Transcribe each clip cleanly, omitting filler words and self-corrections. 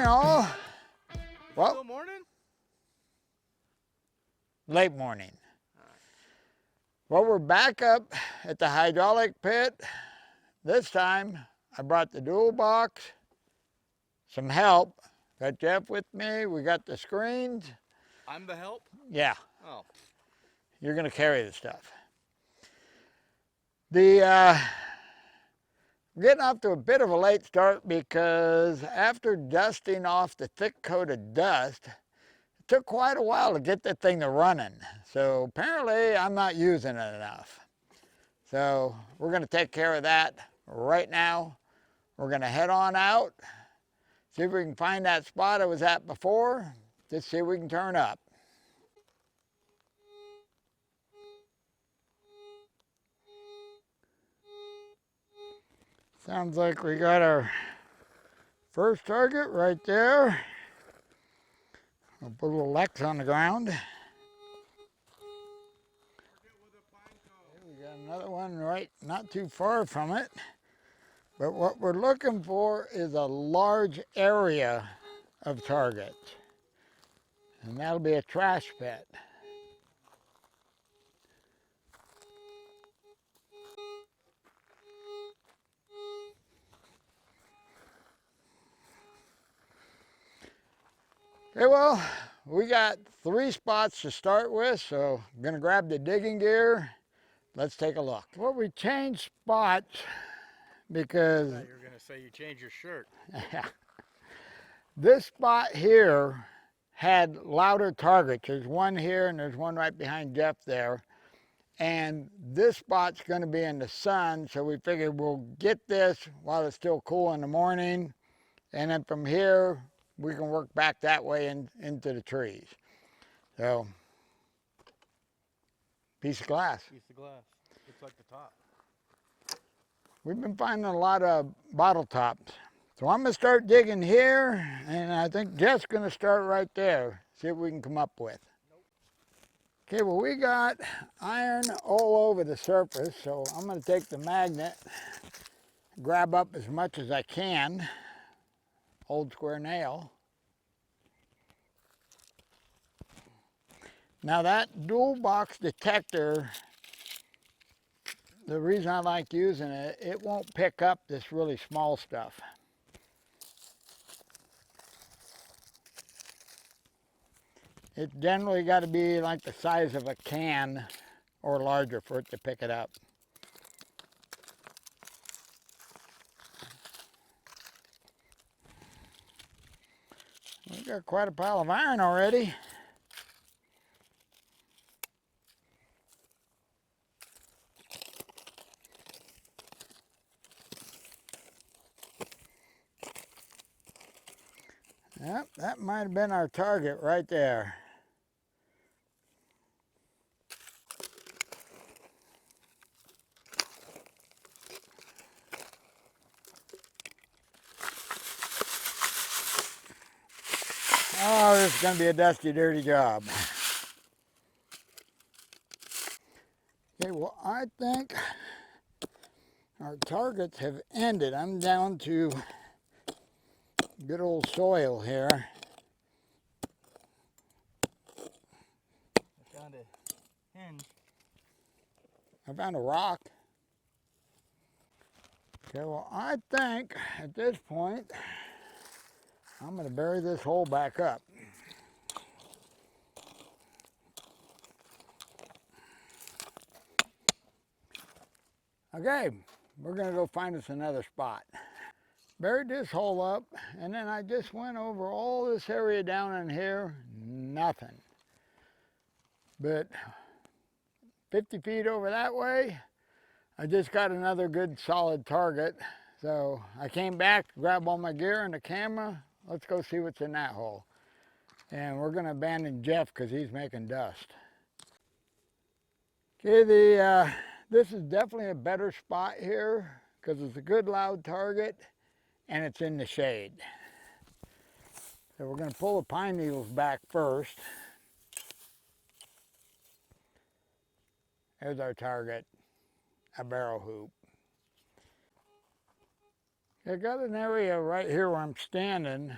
morning, all. Well, Still morning? late morning. Well, we're back up at the hydraulic pit. This time, I brought the dual box, some help. Got Jeff with me. We got the screens. I'm the help? Yeah. Oh. You're going to carry the stuff. We're getting off to a bit of a late start because after dusting off the thick coat of dust, it took quite a while to get that thing to running. So apparently I'm not using it enough. So we're going to take care of that right now. We're going to head on out, see if we can find that spot I was at before, just see if we can turn up. Sounds like we got our first target right there. I'll put a little X on the ground. We got another one right not too far from it. But what we're looking for is a large area of target. And that'll be a trash pit. Okay, well, we got 3 spots to start with, so I'm gonna grab the digging gear. Let's take a look. Well, we changed spots because I thought you were gonna say you changed your shirt. this spot here had louder targets. There's one here and there's one right behind Jeff there. And this spot's gonna be in the sun, so we figured we'll get this while it's still cool in the morning. And then from here, we can work back that way into the trees. So, piece of glass. Piece of glass. Looks like the top. We've been finding a lot of bottle tops. So I'm gonna start digging here, and I think Jeff's gonna start right there. See what we can come up with. Okay, well we got iron all over the surface, so I'm gonna take the magnet, grab up as much as I can. Old square nail. Now that dual box detector, the reason I like using it, it won't pick up this really small stuff. It's generally got to be like the size of a can or larger for it to pick it up. We got quite a pile of iron already. Yep, that might have been our target right there. Oh, this is going to be a dusty, dirty job. Okay, well, I think our targets have ended. I'm down to good old soil here. I found a hinge. I found a rock. Okay, well, I think at this point, I'm going to bury this hole back up. Okay, we're going to go find us another spot. Buried this hole up, and then I just went over all this area down in here, nothing. But 50 feet over that way, I just got another good solid target. So I came back, grabbed all my gear and the camera. Let's go see what's in that hole. And we're gonna abandon Jeff because he's making dust. Okay, this is definitely a better spot here because it's a good loud target and it's in the shade. So we're gonna pull the pine needles back first. There's our target, a barrel hoop. I got an area right here where I'm standing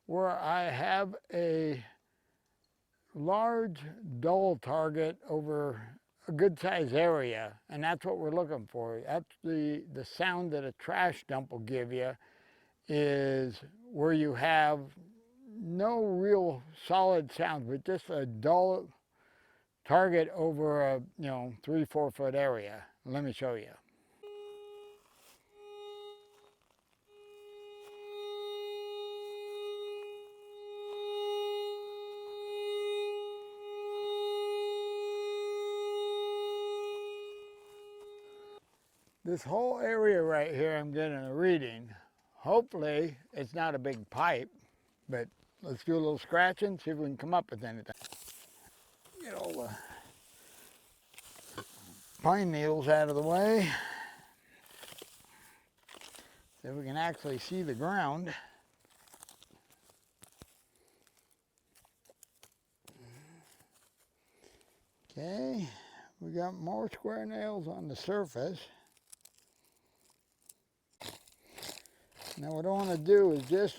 where I have a large dull target over a good sized area, and that's what we're looking for. That's the sound that a trash dump will give you, is where you have no real solid sound, but just a dull target over a 3-4 foot area. Let me show you. This whole area right here, I'm getting a reading. Hopefully it's not a big pipe, but let's do a little scratching, see if we can come up with anything. Get all the pine needles out of the way so we can actually see the ground. Okay, we got more square nails on the surface. Now what I want to do is just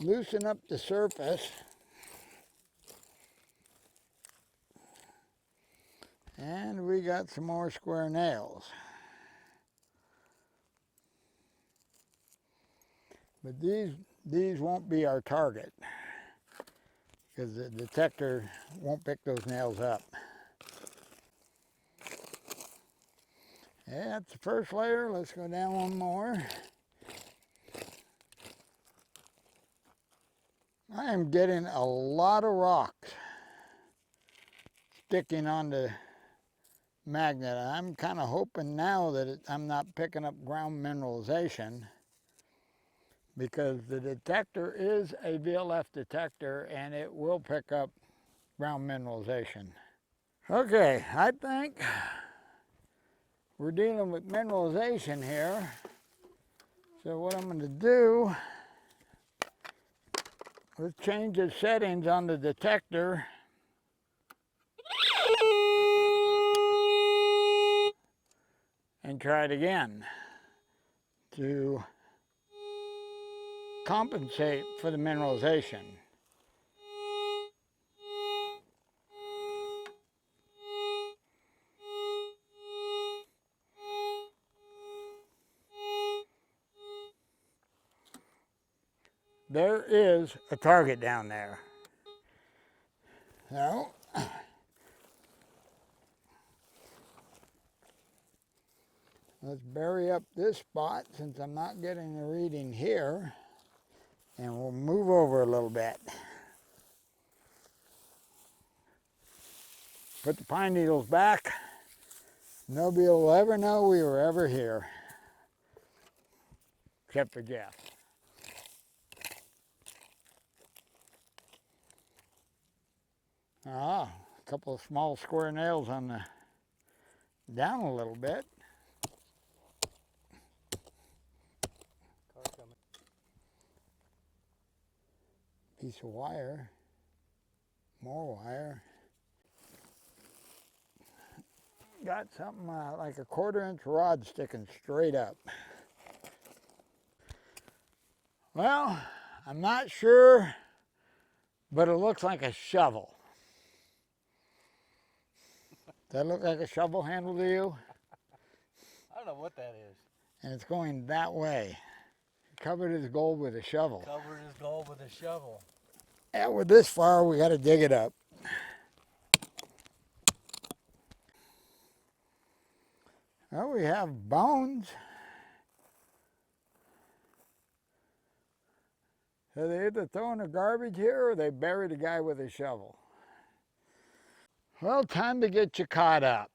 loosen up the surface and we got some more square nails. But these won't be our target because the detector won't pick those nails up. Yeah, that's the first layer. Let's go down one more. I am getting a lot of rocks sticking on the magnet. I'm kind of hoping now that I'm not picking up ground mineralization, because the detector is a VLF detector and it will pick up ground mineralization. Okay, I think we're dealing with mineralization here. So what I'm going to do, let's change the settings on the detector. And try it again to compensate for the mineralization. There is a target down there. So, let's bury up this spot since I'm not getting a reading here, and we'll move over a little bit. Put the pine needles back. Nobody will ever know we were ever here, except for Jeff. Ah, a couple of small square nails on the down a little bit. Piece of wire, more wire. Got something like a 1/4 inch rod sticking straight up. Well, I'm not sure, but it looks like a shovel. Does that look like a shovel handle to you? I don't know what that is. And it's going that way. Covered his gold with a shovel. Covered his gold with a shovel. Yeah, we're this far, we got to dig it up. Well, we have bones. So they either throwing the garbage here or they buried a guy with a shovel. Well, time to get you caught up.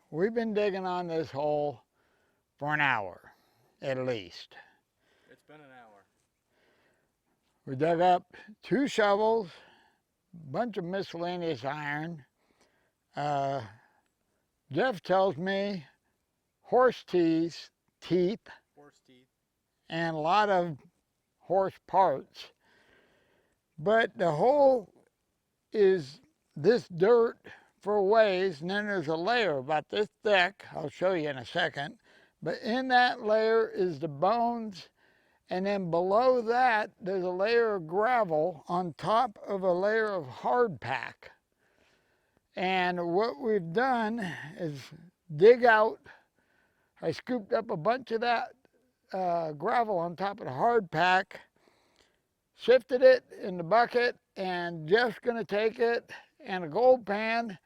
We've been digging on this hole for an hour, at least. It's been an hour. We dug up 2 shovels, bunch of miscellaneous iron. Jeff tells me horse teeth, Horse teeth. and a lot of horse parts. But the hole is this dirt for a ways, and then there's a layer about this thick. I'll show you in a second. But in that layer is the bones And then below that, there's a layer of gravel on top of a layer of hard pack. And what we've done is dig out, I scooped up a bunch of that gravel on top of the hard pack, sifted it in the bucket, and Jeff's gonna take it and a gold pan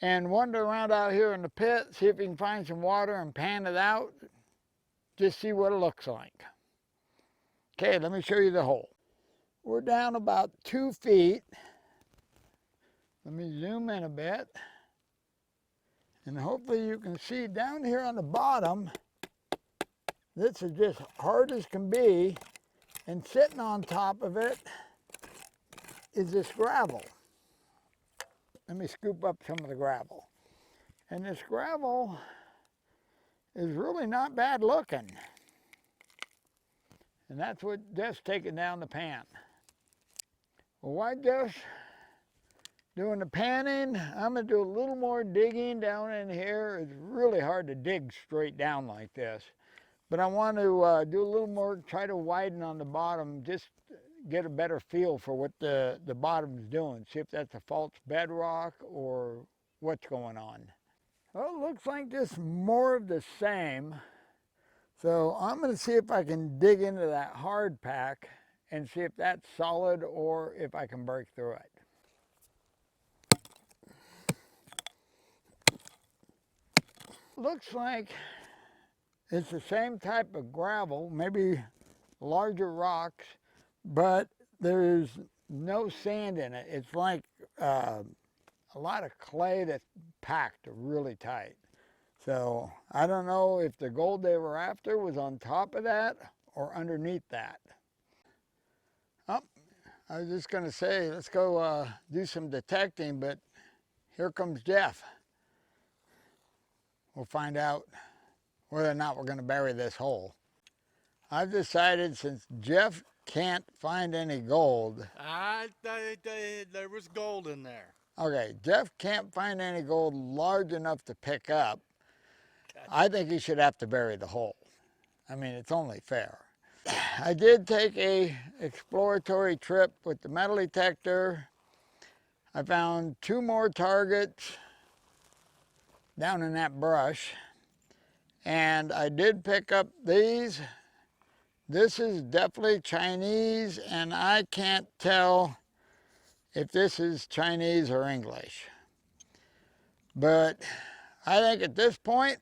and wander around out here in the pit, see if he can find some water and pan it out, just see what it looks like. Okay, let me show you the hole. We're down about 2 feet. Let me zoom in a bit. And hopefully you can see down here on the bottom, this is just hard as can be, and sitting on top of it is this gravel. Let me scoop up some of the gravel. And this gravel is really not bad looking. And that's what Jeff's taking down the pan. Well, while Jeff's doing the panning, I'm gonna do a little more digging down in here. It's really hard to dig straight down like this. But I want to do a little more, try to widen on the bottom, just get a better feel for what the bottom's doing. See if that's a false bedrock or what's going on. Well, it looks like just more of the same. So I'm going to see if I can dig into that hard pack and see if that's solid or if I can break through it. Looks like it's the same type of gravel, maybe larger rocks, but there's no sand in it. It's like a lot of clay that's packed really tight. So I don't know if the gold they were after was on top of that or underneath that. Oh, I was just gonna say, let's go do some detecting, but here comes Jeff. We'll find out whether or not we're gonna bury this hole. I've decided since Jeff can't find any gold. There was gold in there. Okay, Jeff can't find any gold large enough to pick up. I think he should have to bury the hole. I mean, it's only fair. I did take a exploratory trip with the metal detector. I found 2 more targets down in that brush. And I did pick up these. This is definitely Chinese, and I can't tell if this is Chinese or English. But I think at this point,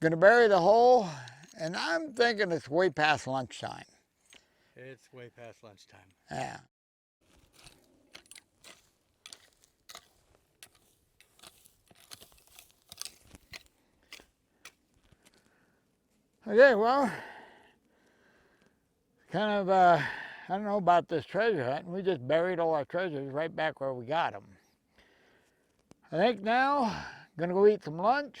gonna bury the hole, and I'm thinking it's way past lunchtime. It's way past lunchtime. Yeah. Okay, well, kind of, I don't know about this treasure hunt. We just buried all our treasures right back where we got them. I think now, gonna go eat some lunch.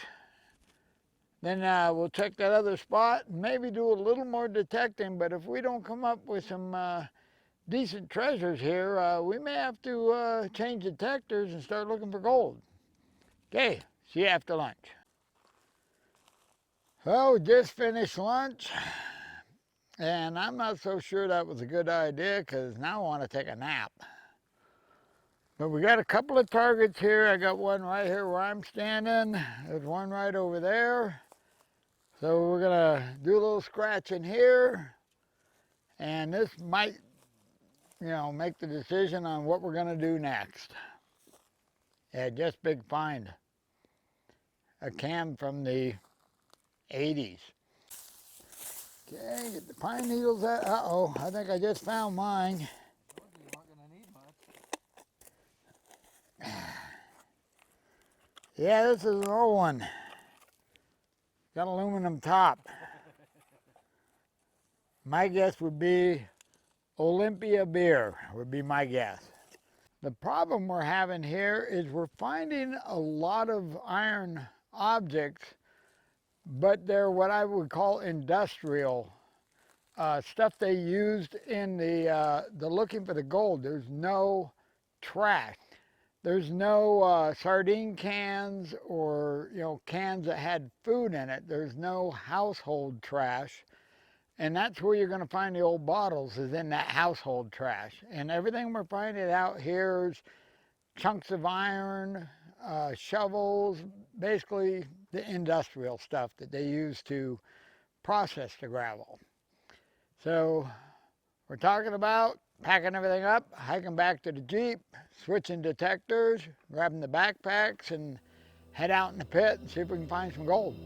Then we'll check that other spot, maybe do a little more detecting, but if we don't come up with some decent treasures here, we may have to change detectors and start looking for gold. Okay, see you after lunch. Well, we just finished lunch, and I'm not so sure that was a good idea because now I want to take a nap. But we got a couple of targets here. I got one right here where I'm standing. There's one right over there. So we're gonna do a little scratching here, and this might, make the decision on what we're gonna do next. Yeah, just big find. A cam from the 80s. Okay, get the pine needles out. Uh-oh, I think I just found mine. You're not gonna need much. Yeah, this is an old one. Got aluminum top. My guess would be Olympia beer, would be my guess. The problem we're having here is we're finding a lot of iron objects, but they're what I would call industrial stuff they used in the looking for the gold. There's no trash. There's no sardine cans or cans that had food in it. There's no household trash. And that's where you're going to find the old bottles, is in that household trash. And everything we're finding out here is chunks of iron, shovels, basically the industrial stuff that they use to process the gravel. So we're talking about packing everything up, hiking back to the Jeep, switching detectors, grabbing the backpacks, and head out in the pit and see if we can find some gold.